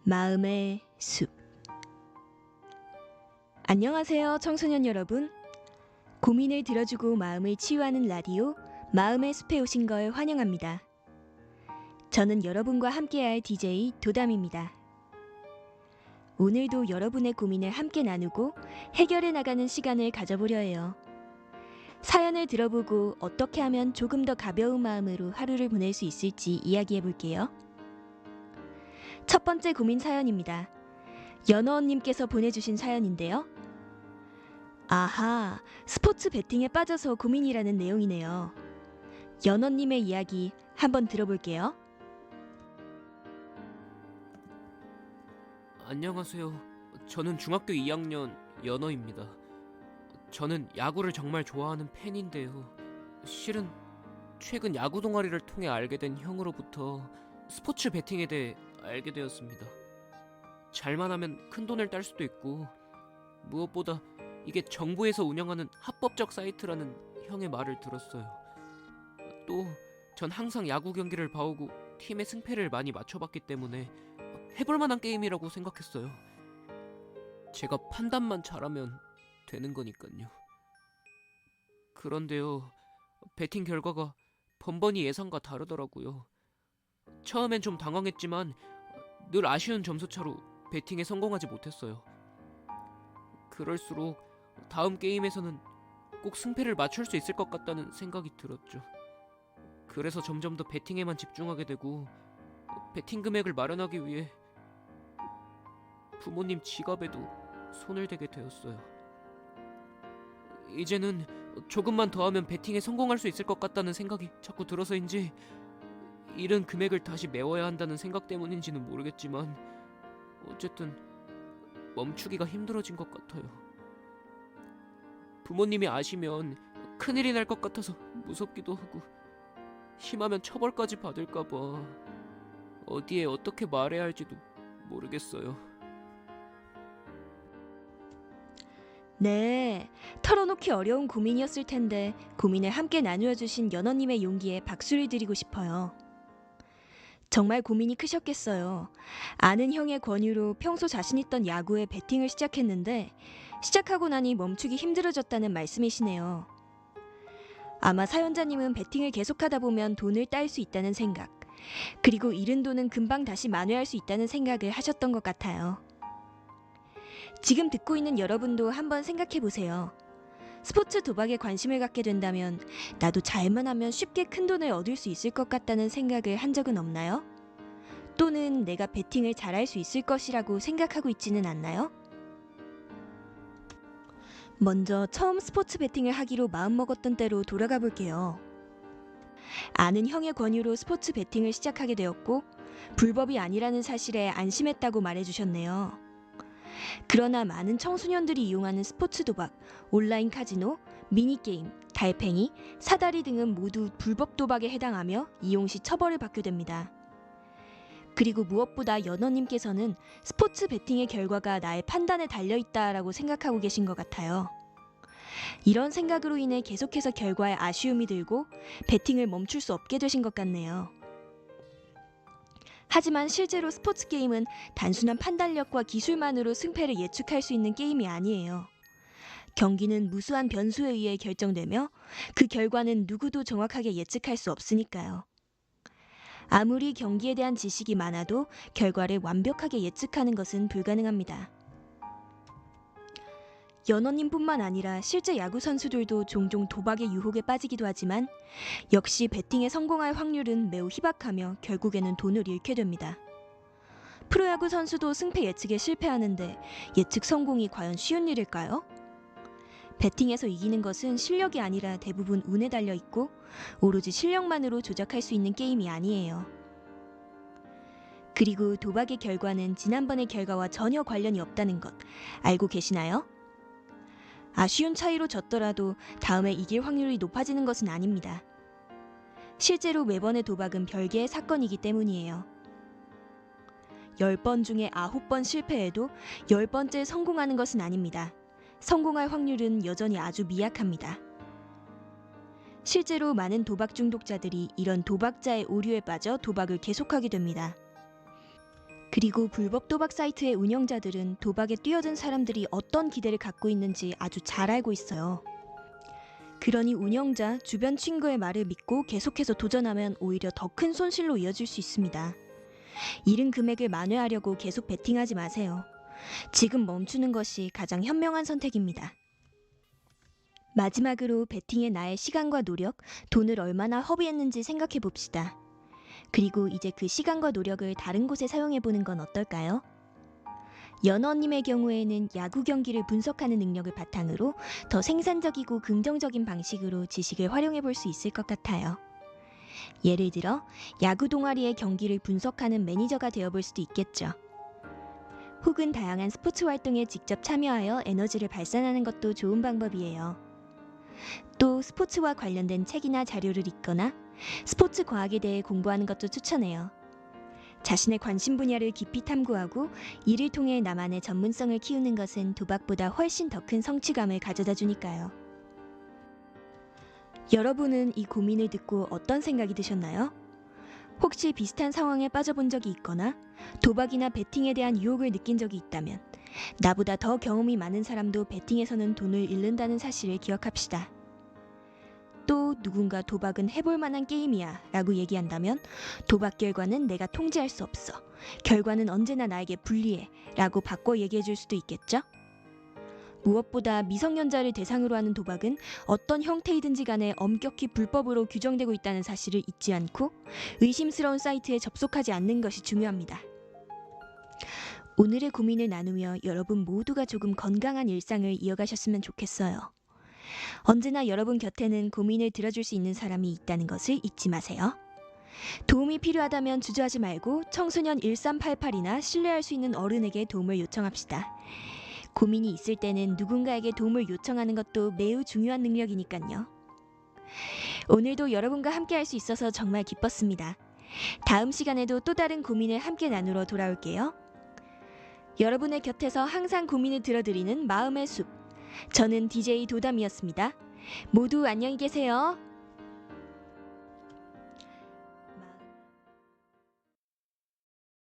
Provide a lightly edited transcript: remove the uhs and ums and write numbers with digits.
마음의 숲. 안녕하세요, 청소년 여러분. 고민을 들어주고 마음을 치유하는 라디오 마음의 숲에 오신 걸 환영합니다. 저는 여러분과 함께할 DJ 도담입니다. 오늘도 여러분의 고민을 함께 나누고 해결해 나가는 시간을 가져보려 해요. 사연을 들어보고 어떻게 하면 조금 더 가벼운 마음으로 하루를 보낼 수 있을지 이야기해 볼게요. 첫 번째 고민 사연입니다. 연어원님께서 보내주신 사연인데요. 아하, 스포츠 베팅에 빠져서 고민이라는 내용이네요. 연어님의 이야기 한번 들어볼게요. 안녕하세요. 저는 중학교 2학년 연어입니다. 저는 야구를 정말 좋아하는 팬인데요. 실은 최근 야구 동아리를 통해 알게 된 형으로부터 스포츠 베팅에 대해 알게 되었습니다. 잘만 하면 큰 돈을 딸 수도 있고 무엇보다 이게 정부에서 운영하는 합법적 사이트라는 형의 말을 들었어요. 또 전 항상 야구 경기를 봐오고 팀의 승패를 많이 맞춰봤기 때문에 해볼 만한 게임이라고 생각했어요. 제가 판단만 잘하면 되는 거니까요. 그런데요, 배팅 결과가 번번이 예상과 다르더라고요. 처음엔 좀 당황했지만 늘 아쉬운 점수차로 배팅에 성공하지 못했어요. 그럴수록 다음 게임에서는 꼭 승패를 맞출 수 있을 것 같다는 생각이 들었죠. 그래서 점점 더 배팅에만 집중하게 되고 배팅 금액을 마련하기 위해 부모님 지갑에도 손을 대게 되었어요. 이제는 조금만 더 하면 배팅에 성공할 수 있을 것 같다는 생각이 자꾸 들어서인지 잃은 금액을 다시 메워야 한다는 생각 때문인지는 모르겠지만 어쨌든 멈추기가 힘들어진 것 같아요. 부모님이 아시면 큰일이 날 것 같아서 무섭기도 하고 심하면 처벌까지 받을까봐 어디에 어떻게 말해야 할지도 모르겠어요. 네, 털어놓기 어려운 고민이었을 텐데 고민을 함께 나누어 주신 연어님의 용기에 박수를 드리고 싶어요. 정말 고민이 크셨겠어요. 아는 형의 권유로 평소 자신 있던 야구에 배팅을 시작했는데 시작하고 나니 멈추기 힘들어졌다는 말씀이시네요. 아마 사연자님은 배팅을 계속하다 보면 돈을 딸 수 있다는 생각, 그리고 잃은 돈은 금방 다시 만회할 수 있다는 생각을 하셨던 것 같아요. 지금 듣고 있는 여러분도 한번 생각해 보세요. 스포츠 도박에 관심을 갖게 된다면 나도 잘만 하면 쉽게 큰 돈을 얻을 수 있을 것 같다는 생각을 한 적은 없나요? 또는 내가 배팅을 잘할 수 있을 것이라고 생각하고 있지는 않나요? 먼저 처음 스포츠 베팅을 하기로 마음먹었던 때로 돌아가 볼게요. 아는 형의 권유로 스포츠 베팅을 시작하게 되었고 불법이 아니라는 사실에 안심했다고 말해주셨네요. 그러나 많은 청소년들이 이용하는 스포츠 도박, 온라인 카지노, 미니게임, 달팽이, 사다리 등은 모두 불법 도박에 해당하며 이용 시 처벌을 받게 됩니다. 그리고 무엇보다 연어님께서는 스포츠 베팅의 결과가 나의 판단에 달려있다라고 생각하고 계신 것 같아요. 이런 생각으로 인해 계속해서 결과에 아쉬움이 들고 베팅을 멈출 수 없게 되신 것 같네요. 하지만 실제로 스포츠 게임은 단순한 판단력과 기술만으로 승패를 예측할 수 있는 게임이 아니에요. 경기는 무수한 변수에 의해 결정되며 그 결과는 누구도 정확하게 예측할 수 없으니까요. 아무리 경기에 대한 지식이 많아도 결과를 완벽하게 예측하는 것은 불가능합니다. 연어님뿐만 아니라 실제 야구 선수들도 종종 도박의 유혹에 빠지기도 하지만 역시 배팅에 성공할 확률은 매우 희박하며 결국에는 돈을 잃게 됩니다. 프로야구 선수도 승패 예측에 실패하는데 예측 성공이 과연 쉬운 일일까요? 배팅에서 이기는 것은 실력이 아니라 대부분 운에 달려 있고 오로지 실력만으로 조작할 수 있는 게임이 아니에요. 그리고 도박의 결과는 지난번의 결과와 전혀 관련이 없다는 것 알고 계시나요? 아쉬운 차이로 졌더라도 다음에 이길 확률이 높아지는 것은 아닙니다. 실제로 매번의 도박은 별개의 사건이기 때문이에요. 10번 중에 9번 실패해도 10번째 성공하는 것은 아닙니다. 성공할 확률은 여전히 아주 미약합니다. 실제로 많은 도박 중독자들이 이런 도박자의 오류에 빠져 도박을 계속하게 됩니다. 그리고 불법 도박 사이트의 운영자들은 도박에 뛰어든 사람들이 어떤 기대를 갖고 있는지 아주 잘 알고 있어요. 그러니 운영자, 주변 친구의 말을 믿고 계속해서 도전하면 오히려 더 큰 손실로 이어질 수 있습니다. 잃은 금액을 만회하려고 계속 베팅하지 마세요. 지금 멈추는 것이 가장 현명한 선택입니다. 마지막으로 베팅에 나의 시간과 노력, 돈을 얼마나 허비했는지 생각해 봅시다. 그리고 이제 그 시간과 노력을 다른 곳에 사용해 보는 건 어떨까요? 연어님의 경우에는 야구 경기를 분석하는 능력을 바탕으로 더 생산적이고 긍정적인 방식으로 지식을 활용해 볼 수 있을 것 같아요. 예를 들어 야구 동아리의 경기를 분석하는 매니저가 되어볼 수도 있겠죠. 혹은 다양한 스포츠 활동에 직접 참여하여 에너지를 발산하는 것도 좋은 방법이에요. 또 스포츠와 관련된 책이나 자료를 읽거나 스포츠 과학에 대해 공부하는 것도 추천해요. 자신의 관심 분야를 깊이 탐구하고 이를 통해 나만의 전문성을 키우는 것은 도박보다 훨씬 더 큰 성취감을 가져다 주니까요. 여러분은 이 고민을 듣고 어떤 생각이 드셨나요? 혹시 비슷한 상황에 빠져본 적이 있거나 도박이나 베팅에 대한 유혹을 느낀 적이 있다면 나보다 더 경험이 많은 사람도 베팅에서는 돈을 잃는다는 사실을 기억합시다. 또 누군가 도박은 해볼 만한 게임이야 라고 얘기한다면 도박 결과는 내가 통제할 수 없어. 결과는 언제나 나에게 불리해 라고 바꿔 얘기해 줄 수도 있겠죠? 무엇보다 미성년자를 대상으로 하는 도박은 어떤 형태이든지 간에 엄격히 불법으로 규정되고 있다는 사실을 잊지 않고 의심스러운 사이트에 접속하지 않는 것이 중요합니다. 오늘의 고민을 나누며 여러분 모두가 조금 건강한 일상을 이어가셨으면 좋겠어요. 언제나 여러분 곁에는 고민을 들어줄 수 있는 사람이 있다는 것을 잊지 마세요. 도움이 필요하다면 주저하지 말고 청소년 1388이나 신뢰할 수 있는 어른에게 도움을 요청합시다. 고민이 있을 때는 누군가에게 도움을 요청하는 것도 매우 중요한 능력이니까요. 오늘도 여러분과 함께 할 수 있어서 정말 기뻤습니다. 다음 시간에도 또 다른 고민을 함께 나누러 돌아올게요. 여러분의 곁에서 항상 고민을 들어드리는 마음의 숲. 저는 DJ 도담이었습니다. 모두 안녕히 계세요.